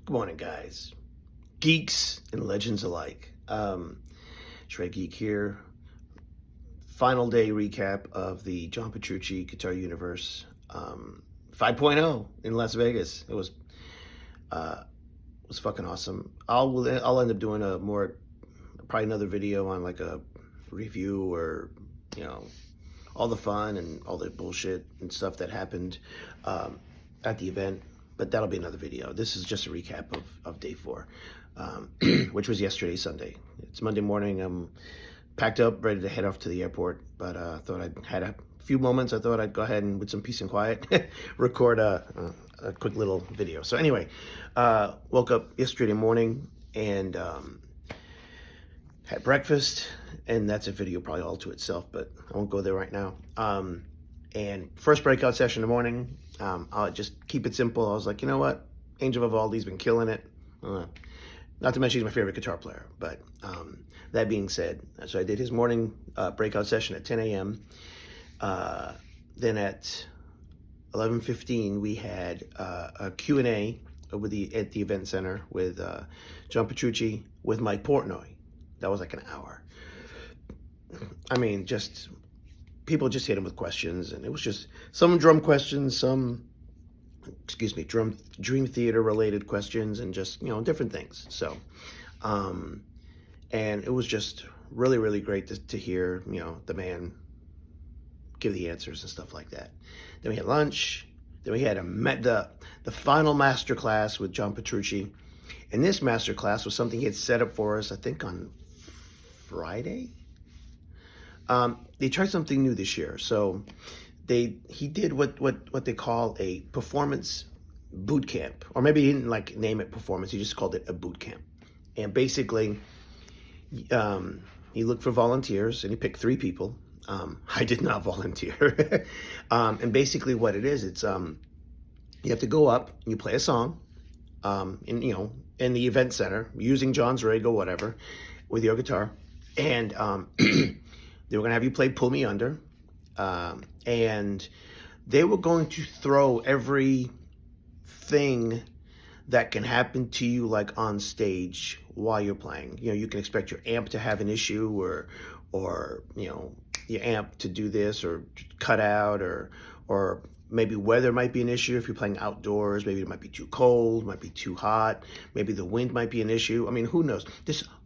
Good morning, guys. Geeks and legends alike. Trey Geek here. Final day recap of the John Petrucci Guitar Universe 5.0 in Las Vegas. It was fucking awesome. I'll end up doing probably another video on like a review or all the fun and all the bullshit and stuff that happened at the event. But that'll be another video. This is just a recap of day 4, which was yesterday, Sunday. It's Monday morning. I'm packed up, ready to head off to the airport. But I thought I'd had a few moments. I thought I'd go ahead and, with some peace and quiet, record a quick little video. So anyway, woke up yesterday morning and had breakfast. And that's a video probably all to itself, but I won't go there right now. And first breakout session in the morning, I'll just keep it simple. I was like, you know what? Angel Vivaldi's been killing it. Not to mention he's my favorite guitar player. But that being said, so I did his morning breakout session at 10 a.m. Then at 11:15, we had a Q&A at the event center with John Petrucci with Mike Portnoy. That was like an hour. I mean, people just hit him with questions, and it was just some drum questions, some dream theater related questions, and just different things. So and it was just really, really great to hear the man give the answers and stuff like that. Then we had lunch. Then we had the final master class with John Petrucci, and this master class was something he had set up for us, I think on Friday. They tried something new this year. So he did what they call a performance boot camp, or maybe he didn't name it performance. He just called it a boot camp. And basically, he looked for volunteers and he picked 3 people. I did not volunteer. And basically what it is, it's you have to go up and you play a song in the event center using John's rig or whatever with your guitar. And they were going to have you play Pull Me Under. And they were going to throw everything that can happen to you on stage while you're playing. You can expect your amp to have an issue or your amp to do this or cut out or maybe weather might be an issue if you're playing outdoors. Maybe it might be too cold, might be too hot. Maybe the wind might be an issue. I mean, who knows?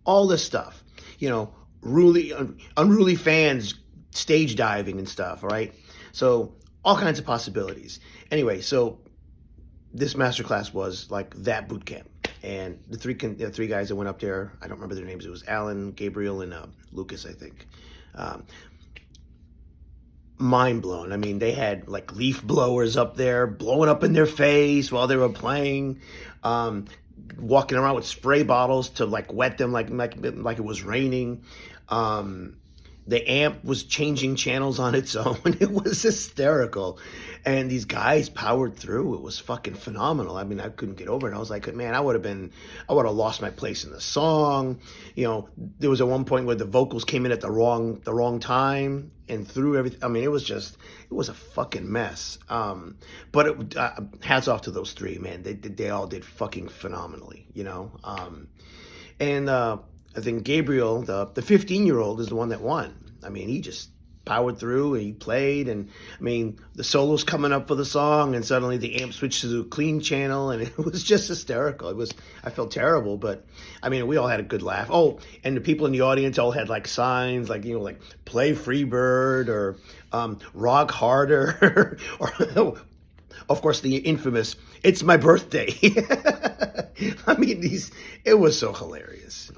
All this stuff, unruly fans stage diving and stuff, right? So all kinds of possibilities. Anyway, so this masterclass was like that boot camp. And the three guys that went up there, I don't remember their names. It was Alan, Gabriel, and Lucas, I think. Mind blown. I mean, they had leaf blowers up there blowing up in their face while they were playing, walking around with spray bottles to wet them like it was raining. The amp was changing channels on its own. It was hysterical. And these guys powered through. It was fucking phenomenal. I mean, I couldn't get over it. I was like, man, I would have lost my place in the song. There was at one point where the vocals came in at the wrong time and threw everything. I mean, it was a fucking mess. But hats off to those 3, man. They all did fucking phenomenally, And I think Gabriel, the 15-year-old, is the one that won. I mean, he just powered through and he played. And I mean, the solo's coming up for the song, and suddenly the amp switched to the clean channel, and it was just hysterical. I felt terrible, but I mean, we all had a good laugh. Oh, and the people in the audience all had signs play Freebird or rock harder, or of course the infamous "It's my birthday." I mean, it was so hilarious.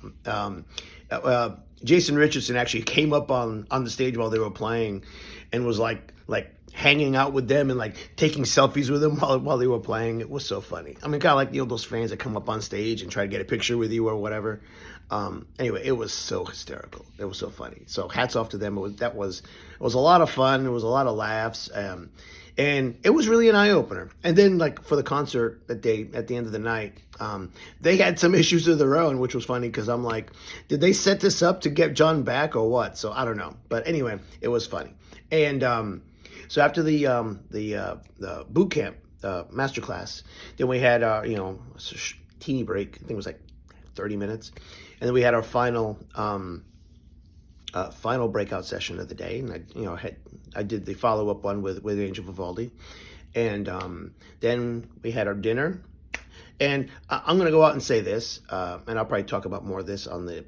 Jason Richardson actually came up on the stage while they were playing and was hanging out with them and taking selfies with them while they were playing. It was so funny. I mean, kind of those fans that come up on stage and try to get a picture with you or whatever. Anyway, it was so hysterical. It was so funny. So hats off to them. It was a lot of fun. It was a lot of laughs. And it was really an eye-opener. And then, for the concert at the end of the night, they had some issues of their own, which was funny because I'm like, did they set this up to get John back or what? So I don't know. But anyway, it was funny. And so after the boot camp masterclass, then we had teeny break. I think it was like 30 minutes. And then we had our final final breakout session of the day. And I did the follow-up one with Angel Vivaldi. And then we had our dinner. And I'm going to go out and say this, and I'll probably talk about more of this on the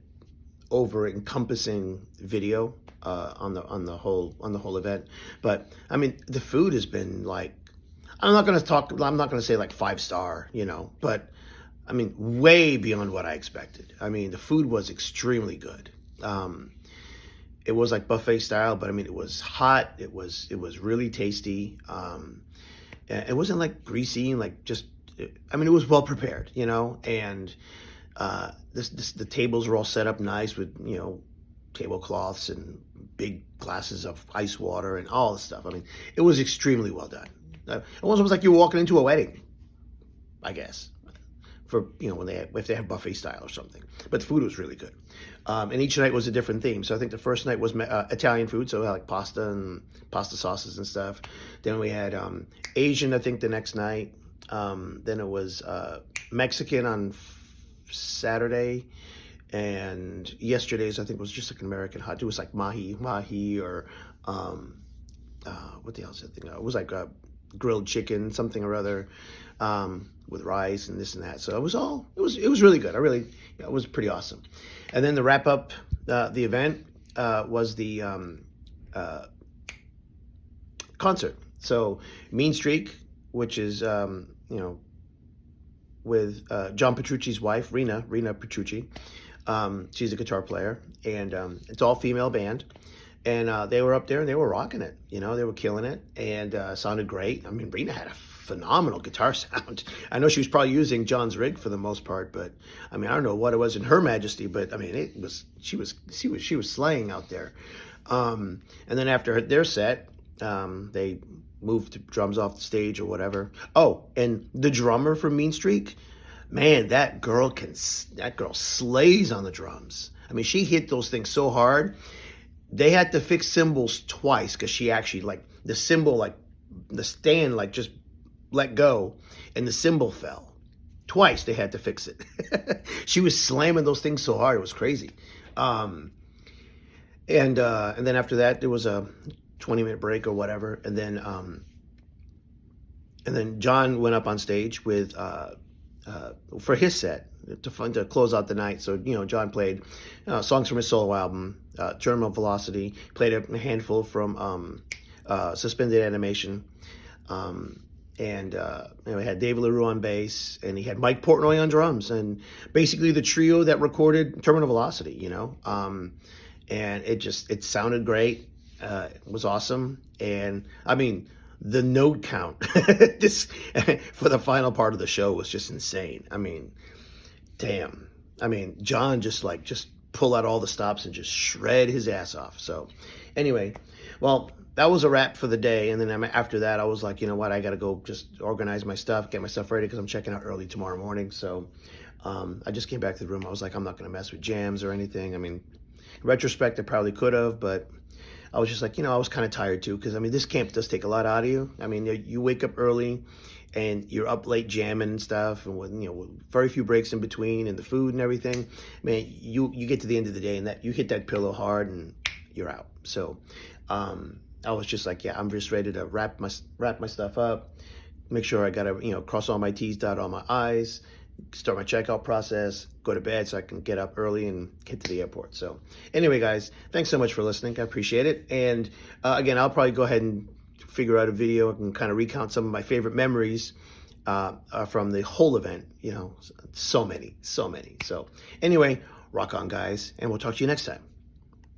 over-encompassing video on the whole event. But I mean, the food has been like, I'm not going to say like 5-star, but I mean, way beyond what I expected. I mean, the food was extremely good. It was like buffet style, but I mean, it was hot. It was really tasty. It wasn't like greasy and like just, I mean, it was well prepared, and the tables were all set up nice with, tablecloths and big glasses of ice water and all this stuff. I mean, it was extremely well done. It was almost like you were walking into a wedding, I guess, for, if they have buffet style or something. But the food was really good. And each night was a different theme. So I think the first night was Italian food, so like pasta and pasta sauces and stuff. Then we had Asian, I think, the next night. Then it was Mexican on Saturday. And yesterday's, I think, was just like an American hot. It was like mahi, or what the hell is that thing? It was like grilled chicken, something or other, with rice and this and that. So it was really good. It was pretty awesome. And then the wrap up the event was the concert. So Mean Streak, which is with John Petrucci's wife, Rena Petrucci. She's a guitar player, and it's all female band. And they were up there and they were rocking it. They were killing it, and sounded great. I mean, Rena had a phenomenal guitar sound. I know she was probably using John's rig for the most part, but I mean, I don't know what it was in Her Majesty, but I mean, she was slaying out there. And then after their set, they moved the drums off the stage or whatever. Oh, and the drummer from Mean Streak, man, that girl slays on the drums. I mean, she hit those things so hard. They had to fix cymbals twice because she actually, like, the cymbal, like, the stand, like, just let go, and the cymbal fell. Twice they had to fix it. She was slamming those things so hard, it was crazy. And then after that, there was a 20-minute break or whatever, and then John went up on stage with for his set to close out the night. So John played songs from his solo album, Terminal Velocity. Played a handful from Suspended Animation, and we had Dave LaRue on bass, and he had Mike Portnoy on drums, and basically the trio that recorded Terminal Velocity. And it sounded great. It was awesome, and I mean, the note count this for the final part of the show was just insane. I mean, damn. I mean, John just pull out all the stops and just shred his ass off. So anyway, well, that was a wrap for the day. And then after that, I was like, you know what? I got to go just organize my stuff, get my stuff ready, because I'm checking out early tomorrow morning. So I just came back to the room. I was like, I'm not going to mess with jams or anything. I mean, in retrospect, I probably could have, but I was just like, I was kind of tired too, because I mean, this camp does take a lot out of you. I mean, you wake up early and you're up late jamming and stuff, and with very few breaks in between, and the food and everything. Man, you get to the end of the day and that you hit that pillow hard and you're out. So I was just like, yeah, I'm just ready to wrap my stuff up, make sure I gotta cross all my T's, dot all my I's, start my checkout process, go to bed so I can get up early and get to the airport. So anyway, guys, thanks so much for listening. I appreciate it. And again, I'll probably go ahead and figure out a video and kind of recount some of my favorite memories from the whole event. So many. So anyway, rock on, guys, and we'll talk to you next time.